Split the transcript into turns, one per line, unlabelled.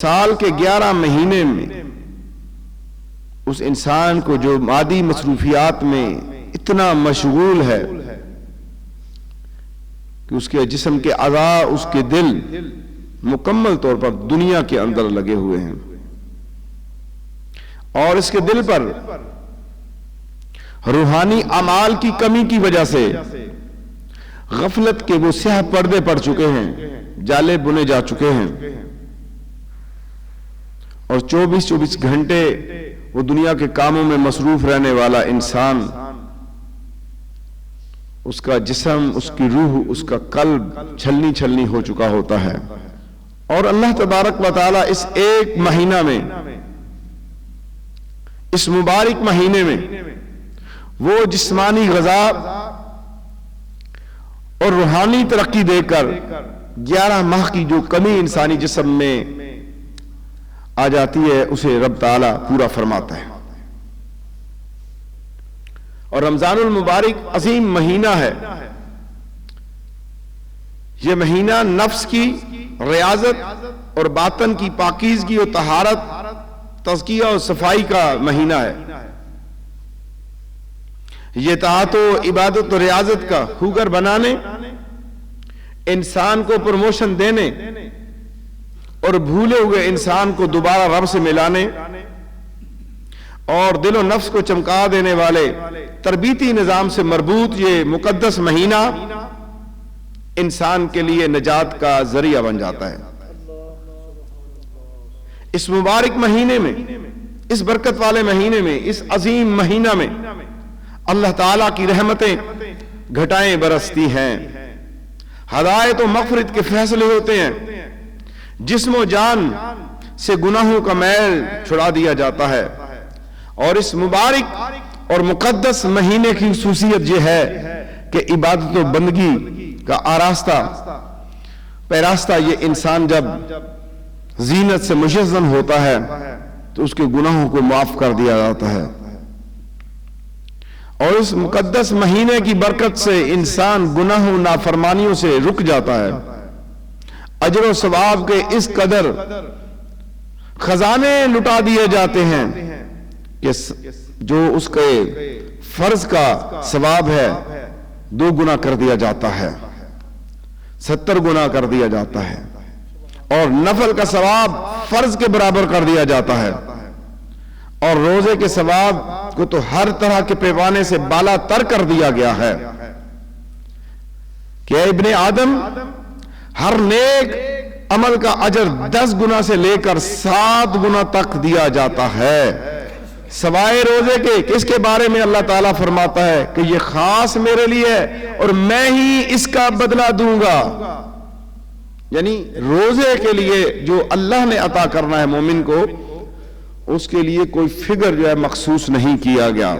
سال کے 11 مہینے میں اس انسان کو جو مادی مصروفیات میں اتنا مشغول ہے کہ اس کے جسم کے اعضاء، اس کے دل مکمل طور پر دنیا کے اندر لگے ہوئے ہیں، اور اس کے دل پر روحانی اعمال کی کمی کی وجہ سے غفلت کے وہ سیاہ پردے پڑ چکے ہیں، جالے بنے جا چکے ہیں، اور 24 گھنٹے وہ دنیا کے کاموں میں مصروف رہنے والا انسان، اس کا جسم، اس کی روح، اس کا قلب چھلنی چھلنی ہو چکا ہوتا ہے۔ اور اللہ تبارک و تعالی اس ایک مہینہ میں، اس مبارک مہینے میں وہ جسمانی غذا اور روحانی ترقی دے کر 11 ماہ کی جو کمی انسانی جسم میں آ جاتی ہے اسے رب تعالی پورا فرماتا ہے۔ اور رمضان المبارک عظیم مہینہ ہے، یہ مہینہ نفس کی ریاضت اور باطن کی پاکیزگی اور طہارت، تزکیہ اور صفائی کا مہینہ ہے۔ یہ طاعت و عبادت و ریاضت کا خوگر بنانے، انسان کو پروموشن دینے اور بھولے ہوئے انسان کو دوبارہ رب سے ملانے اور دل و نفس کو چمکا دینے والے تربیتی نظام سے مربوط یہ مقدس مہینہ انسان کے لیے نجات کا ذریعہ بن جاتا ہے۔ اس مبارک مہینے میں، اس برکت والے مہینے میں، اس عظیم مہینہ میں اللہ تعالیٰ کی رحمتیں گھٹائیں برستی ہیں، ہدایت و مغفرت کے فیصلے ہوتے ہیں، جسم و جان سے گناہوں کا میل چھڑا دیا جاتا ہے۔ اور اس مبارک اور مقدس مہینے کی خصوصیت یہ ہے کہ عبادت و بندگی کا آراستہ پیراستہ یہ انسان جب زینت سے مشزن ہوتا ہے تو اس کے گناہوں کو معاف کر دیا جاتا ہے، اور اس مقدس مہینے کی برکت سے انسان گناہوں نافرمانیوں سے رک جاتا ہے۔ اجر و ثواب کے اس قدر خزانے لٹا دیے جاتے ہیں کہ جو اس کے فرض کا ثواب ہے 2 گنا کر دیا جاتا ہے، 70 گنا کر دیا جاتا ہے، اور نفل کا ثواب فرض کے برابر کر دیا جاتا ہے، اور روزے کے ثواب کو تو ہر طرح کے پیمانے سے بالا تر کر دیا گیا ہے کہ اے ابن آدم، ہر نیک عمل کا اجر 10 گنا سے لے کر 7 گنا تک دیا جاتا ہے، سوائے روزے کے۔ کس کے بارے میں اللہ تعالیٰ فرماتا ہے کہ یہ خاص میرے لیے ہے اور میں ہی اس کا بدلہ دوں گا، یعنی روزے کے لیے جو اللہ نے عطا کرنا ہے مومن کو، اس کے لیے کوئی فگر جو ہے مخصوص نہیں کیا گیا۔